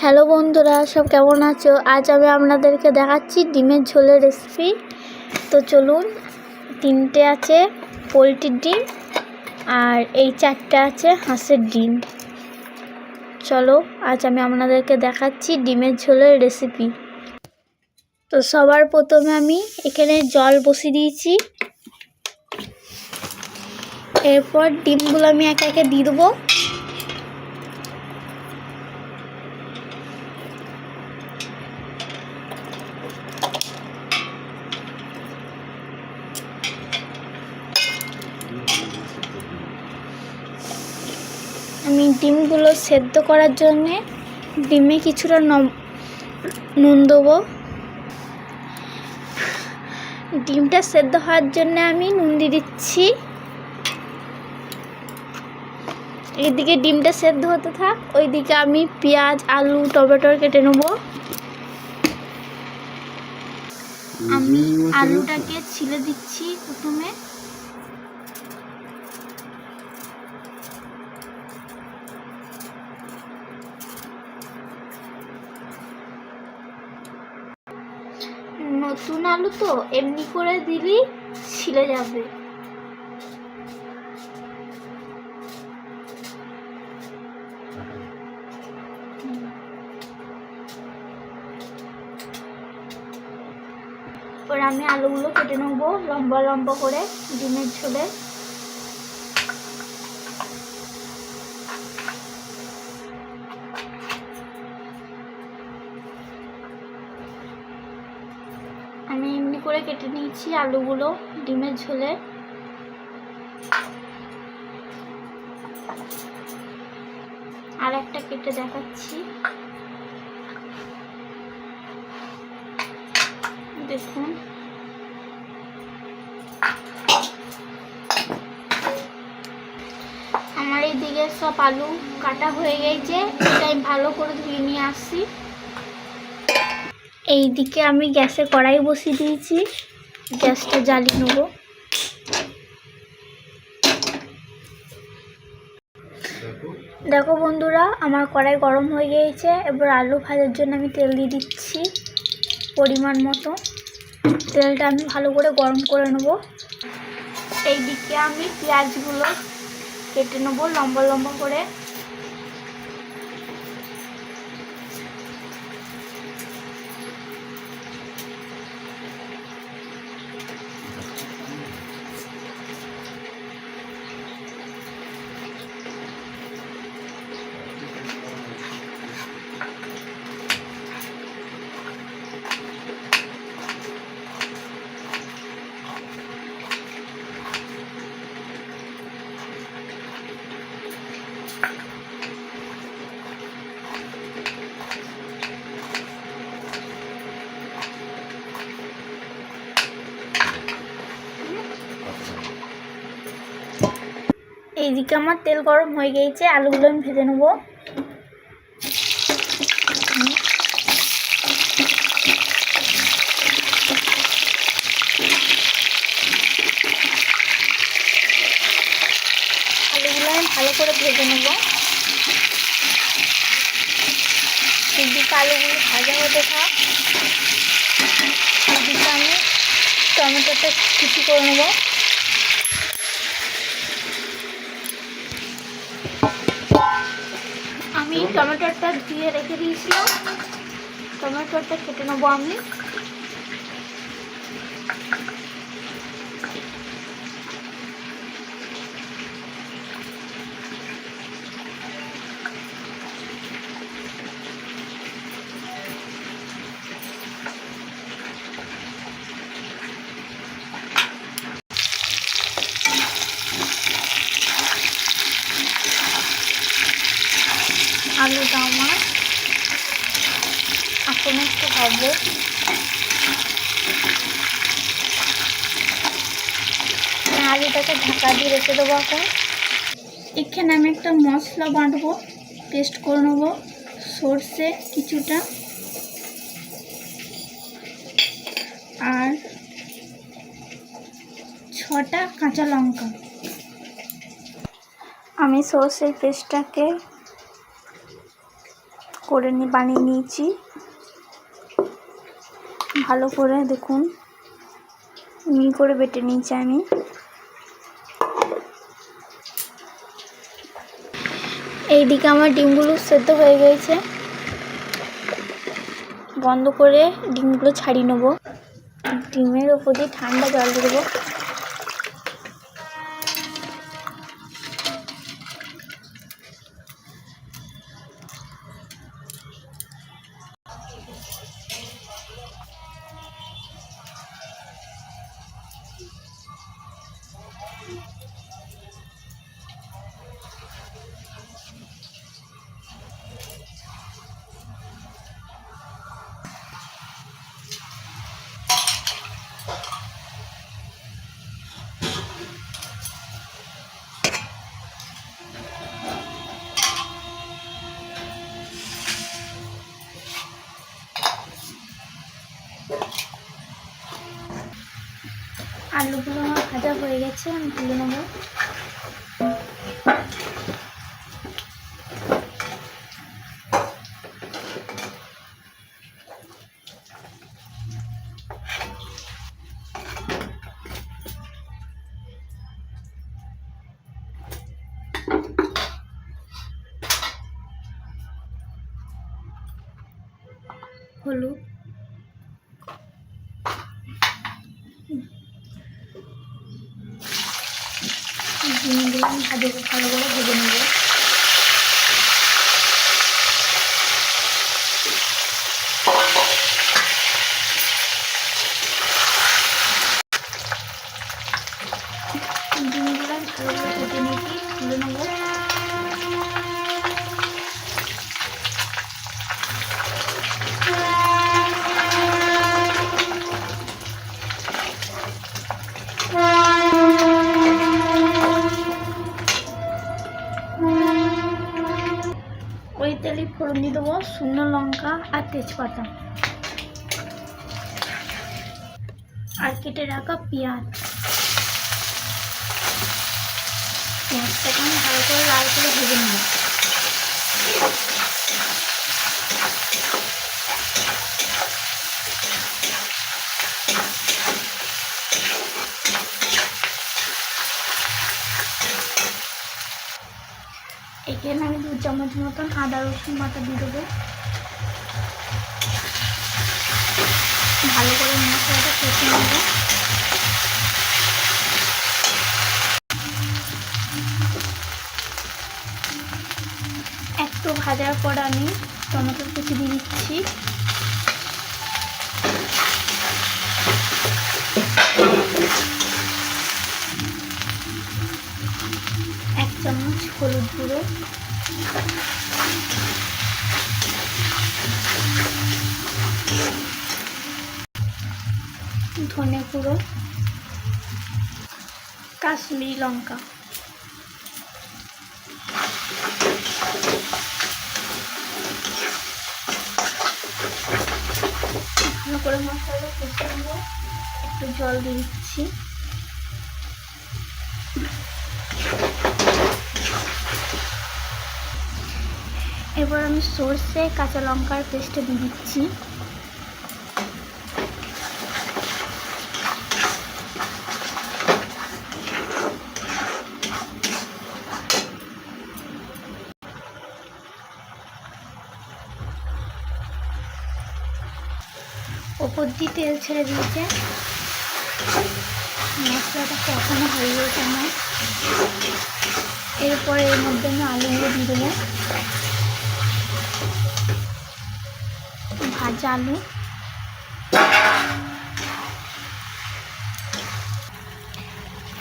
Hello বন্ধুরা, সব কেমন আছো? আজ আমি আপনাদেরকে দেখাচ্ছি ডিমের ঝোলের রেসিপি। তো চলুন, 3টে আছে পোলট্রির ডিম আর এই 4টে আছে হাঁসের ডিম। চলো, আজ আমি আপনাদেরকে দেখাচ্ছি ডিমের ঝোলের রেসিপি। তো সবার প্রথমে আমি এখানে জল বসিয়ে দিয়েছি। এরপর ডিমগুলো আমি একে একে দিয়ে দেবো। আমি ডিমগুলো সেদ্ধ করার জন্যে ডিমে কিছুটা নুন দেবো। ডিমটা সেদ্ধ হওয়ার জন্য আমি নুন দিয়ে দিচ্ছি। এইদিকে ডিমটা সেদ্ধ হতে থাক, ওইদিকে আমি পেঁয়াজ, আলু, টমেটো কেটে নেব। আমি আলুটাকে ছিলে দিচ্ছি প্রথমে। নতুন আলু তো এমনি করে দিলেই ছিলে যাবে। এবার আমি আলুগুলো কেটে নেব লম্বা লম্বা করে ডিমের ঝোলে। আমি এমনি করে কেটে নিয়েছি আলুগুলো ডিমের ঝোলে। আর একটা কেটে দেখাচ্ছি, দেখুন। আমার এইদিকে সব আলু কাটা হয়ে গেছে, এটা আমি ভালো করে ধুয়ে নিয়ে আসছি। এইদিকে আমি গ্যাসে কড়াই বসিয়ে দিয়েছি, গ্যাসটা জ্বালিয়ে নেব। দেখো বন্ধুরা, আমার কড়াই গরম হয়ে গিয়েছে। এবার আলু ভাজার জন্য আমি তেল দিয়ে দিচ্ছি পরিমাণ মতো। তেলটা আমি ভালো করে গরম করে নেব। এইদিকে আমি পেঁয়াজগুলো কেটে নেব লম্বা লম্বা করে। এইদিকে আমার তেল গরম হয়ে গিয়েছে, আলুগুলো আমি ভেজে নেব। আলুগুলো আমি ভালো করে ভেজে নেব। এইদিকে আলুগুলো ভাজা হতে থাক, এইদিকে আমি টমেটোটা কুচি করে নেব। আমি টমেটোটা দিয়ে রেখে দিয়েছিলাম, টমেটোটা কেটে নেবো আমি। আলুটা আমার এখন একটু হবে। আলুটাকে ঢাকা দিয়ে রেখে দেবো। এখন এখানে আমি একটা মশলা বাটবো, পেস্ট করে নেবো। সর্ষে কিছুটা আর 6টা কাঁচা লঙ্কা। আমি সর্ষের পেস্টটাকে করে বানিয়ে নিয়েছি। ভালো করে দেখুন মিহি করে বেটে নিয়েছি আমি। এইদিকে আমার ডিমগুলো সেদ্ধ হয়ে গেছে। বন্ধ করে ডিমগুলো ছাড়িয়ে নেবো। ডিমের ওপর দিয়ে ঠান্ডা জল দিয়ে দেবো। আলুগুলো আমার ভাজা হয়ে গেছে, আমি তুলে নেবো। হলুদ, ডিমগুলো আমি ভালো করে ভেজে নেবো। ডিমগুলো আমি ভালো করে ভেজে নিয়েছি, তুলে নেবো। ওই তেলে ফোড়ন দিয়ে দেবো শুকনো লঙ্কা আর তেজপাতা আর কেটে রাখা পেঁয়াজ। পেঁয়াজটাকে আমি ভালো করে লাল করে ভেজে নেব। এখানে আমি 2 চামচ মতন আদা রসুন বাটা দিয়ে দেবো। ভালো করে মশলাটা কষে নেব। একটু ভাজার পর আমি টমেটো কুচি দিয়ে দিচ্ছি। এক চামচ হলুদ গুঁড়ো, ধনে গুঁড়ো, কাশ্মীরি লঙ্কা, ভালো করে মশলাটা কষে নেব। একটু জল দিয়ে দিচ্ছি। এবার আমি সর্ষে কাঁচা লঙ্কার পেস্টটা দিয়ে দিচ্ছি। ওপর দিয়ে তেল ছেড়ে দিয়েছে। মশলাটা কষানো হয়ে গেছে আমার। এরপরে এর মধ্যে আমি আলুগুলো দিয়ে দেবো। ভাজা আলু,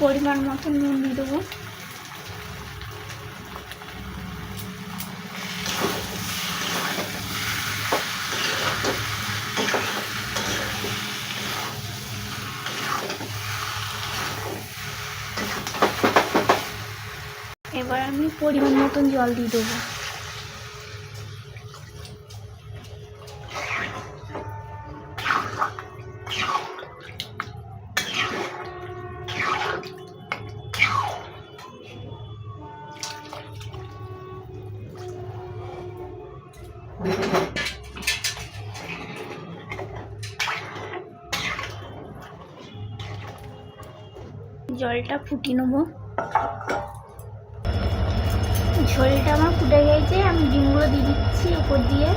পরিমাণ মতো নুন দিয়ে দেবো। এবার আমি পরিমাণ মতন জল দিয়ে দেবো। জলটা ফুটিয়ে নেবো। ঝোলটা আমার ফুটে গেছে, আমি ডিমগুলো দিয়ে দিচ্ছি উপর দিয়ে।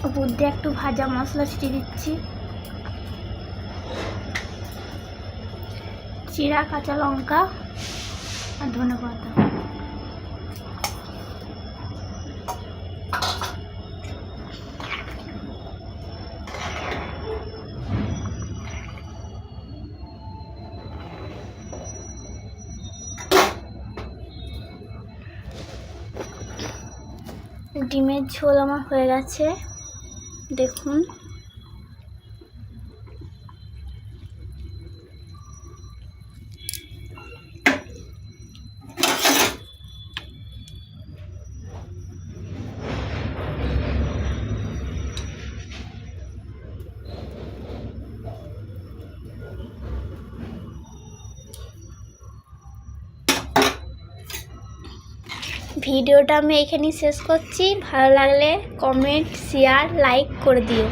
উপর দিয়ে একটু ভাজা মশলা ছিটিয়ে দিচ্ছি, জিরা, কাঁচা লঙ্কা আর ধনেপাতা। ডিমের ঝোল আমার হয়ে গেছে, দেখুন। ভিডিওটা আমি এখানেই শেষ করছি। ভালো লাগলে কমেন্ট, শেয়ার, লাইক করে দিও।